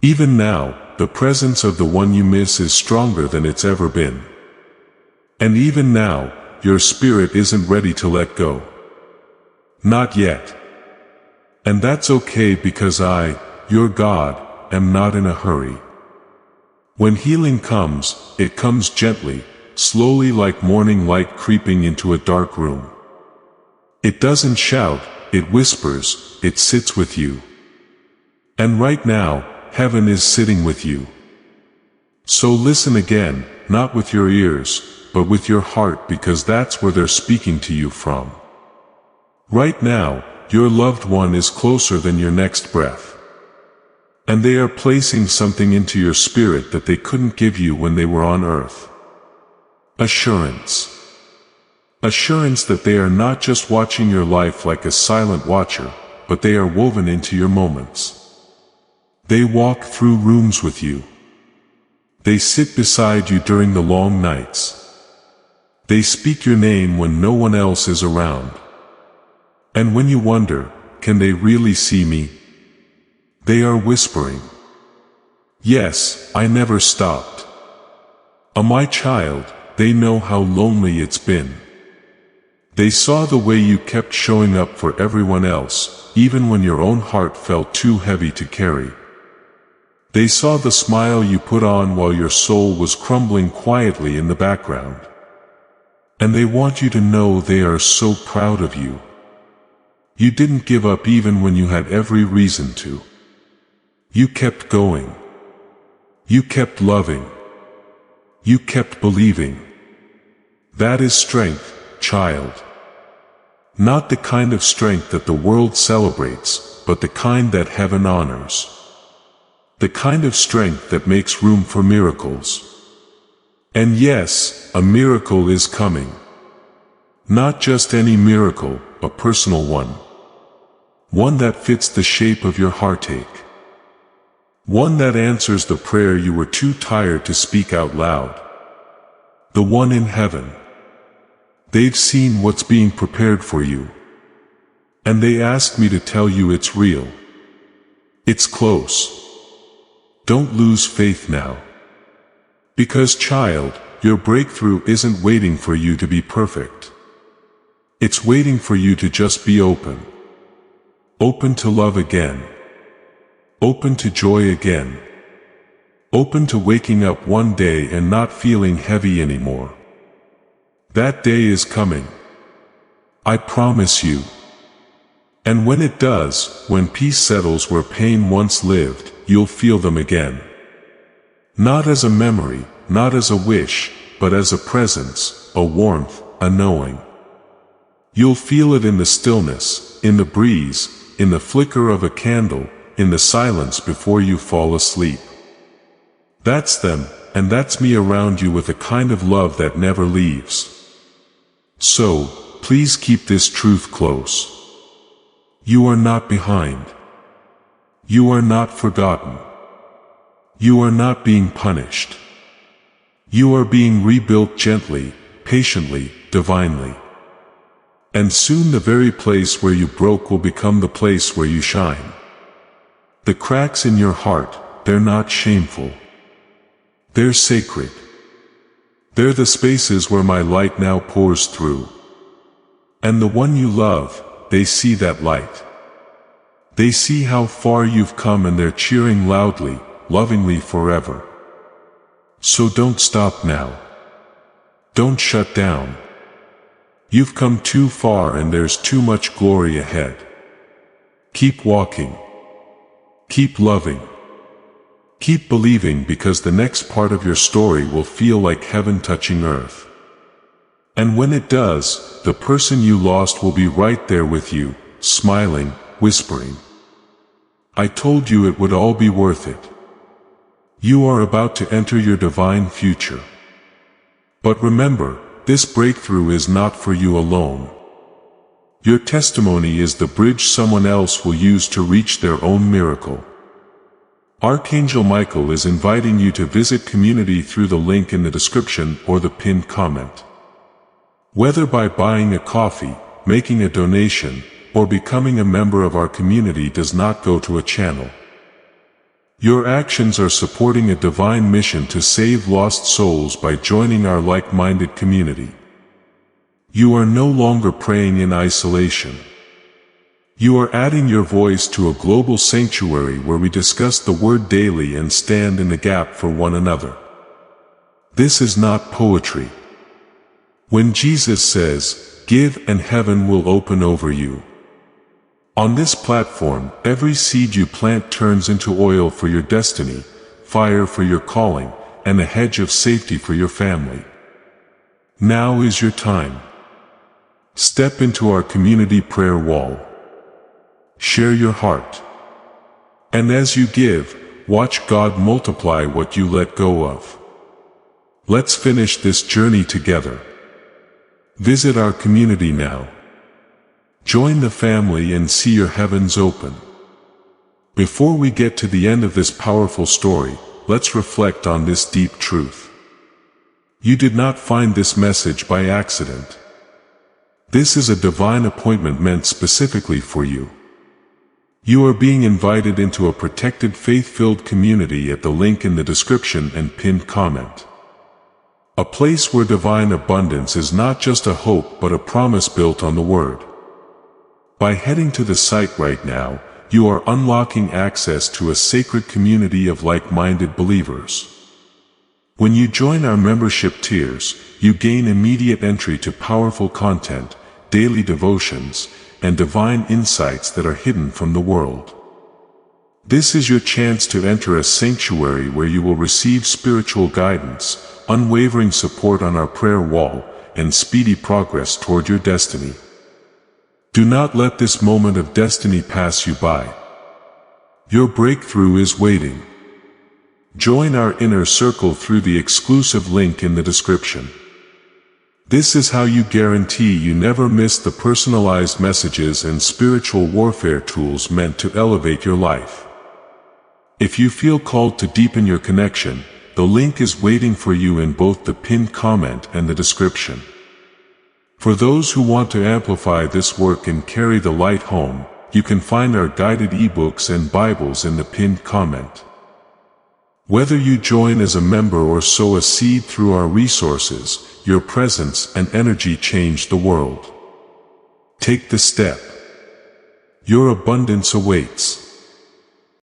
Even now, the presence of the one you miss is stronger than it's ever been. And even now, your spirit isn't ready to let go. Not yet. And that's okay, because I, your God, am not in a hurry. When healing comes, it comes gently, slowly, like morning light creeping into a dark room. It doesn't shout, it whispers, it sits with you. And right now, heaven is sitting with you. So listen again, not with your ears, but with your heart, because that's where they're speaking to you from. Right now, your loved one is closer than your next breath. And they are placing something into your spirit that they couldn't give you when they were on earth. Assurance. Assurance that they are not just watching your life like a silent watcher, but they are woven into your moments. They walk through rooms with you. They sit beside you during the long nights. They speak your name when no one else is around. And when you wonder, can they really see me? They are whispering, "Yes, I never stopped." My child, they know how lonely it's been. They saw the way you kept showing up for everyone else, even when your own heart felt too heavy to carry. They saw the smile you put on while your soul was crumbling quietly in the background. And they want you to know they are so proud of you. You didn't give up even when you had every reason to. You kept going. You kept loving. You kept believing. That is strength, child. Not the kind of strength that the world celebrates, but the kind that heaven honors. The kind of strength that makes room for miracles. And yes, a miracle is coming. Not just any miracle, a personal one. One that fits the shape of your heartache. One that answers the prayer you were too tired to speak out loud. The one in heaven. They've seen what's being prepared for you. And they asked me to tell you it's real. It's close. Don't lose faith now. Because child, your breakthrough isn't waiting for you to be perfect. It's waiting for you to just be open. Open to love again. Open to joy again. Open to waking up one day and not feeling heavy anymore. That day is coming. I promise you. And when it does, when peace settles where pain once lived, you'll feel them again. Not as a memory, not as a wish, but as a presence, a warmth, a knowing. You'll feel it in the stillness, in the breeze, in the flicker of a candle, in the silence before you fall asleep. That's them, and that's me around you with a kind of love that never leaves. So, please keep this truth close. You are not behind. You are not forgotten. You are not being punished. You are being rebuilt gently, patiently, divinely. And soon the very place where you broke will become the place where you shine. The cracks in your heart, they're not shameful. They're sacred. They're the spaces where my light now pours through. And the one you love, they see that light. They see how far you've come and they're cheering loudly, lovingly forever. So don't stop now. Don't shut down. You've come too far and there's too much glory ahead. Keep walking. Keep loving. Keep believing, because the next part of your story will feel like heaven touching earth. And when it does, the person you lost will be right there with you, smiling, whispering, "I told you it would all be worth it." You are about to enter your divine future. But remember, this breakthrough is not for you alone. Your testimony is the bridge someone else will use to reach their own miracle. Archangel Michael is inviting you to visit community through the link in the description or the pinned comment. Whether by buying a coffee, making a donation, or becoming a member of our community does not go to a channel. Your actions are supporting a divine mission to save lost souls by joining our like-minded community. You are no longer praying in isolation. You are adding your voice to a global sanctuary where we discuss the Word daily and stand in the gap for one another. This is not poetry. When Jesus says, "Give and heaven will open over you." On this platform, every seed you plant turns into oil for your destiny, fire for your calling, and a hedge of safety for your family. Now is your time. Step into our community prayer wall. Share your heart. And as you give, watch God multiply what you let go of. Let's finish this journey together. Visit our community now. Join the family and see your heavens open. Before we get to the end of this powerful story, let's reflect on this deep truth. You did not find this message by accident. This is a divine appointment meant specifically for you. You are being invited into a protected, faith-filled community at the link in the description and pinned comment. A place where divine abundance is not just a hope but a promise built on the Word. By heading to the site right now, you are unlocking access to a sacred community of like-minded believers. When you join our membership tiers, you gain immediate entry to powerful content, daily devotions, and divine insights that are hidden from the world. This is your chance to enter a sanctuary where you will receive spiritual guidance, unwavering support on our prayer wall, and speedy progress toward your destiny. Do not let this moment of destiny pass you by. Your breakthrough is waiting. Join our inner circle through the exclusive link in the description. This is how you guarantee you never miss the personalized messages and spiritual warfare tools meant to elevate your life. If you feel called to deepen your connection, the link is waiting for you in both the pinned comment and the description. For those who want to amplify this work and carry the light home, you can find our guided ebooks and Bibles in the pinned comment. Whether you join as a member or sow a seed through our resources, your presence and energy change the world. Take the step. Your abundance awaits.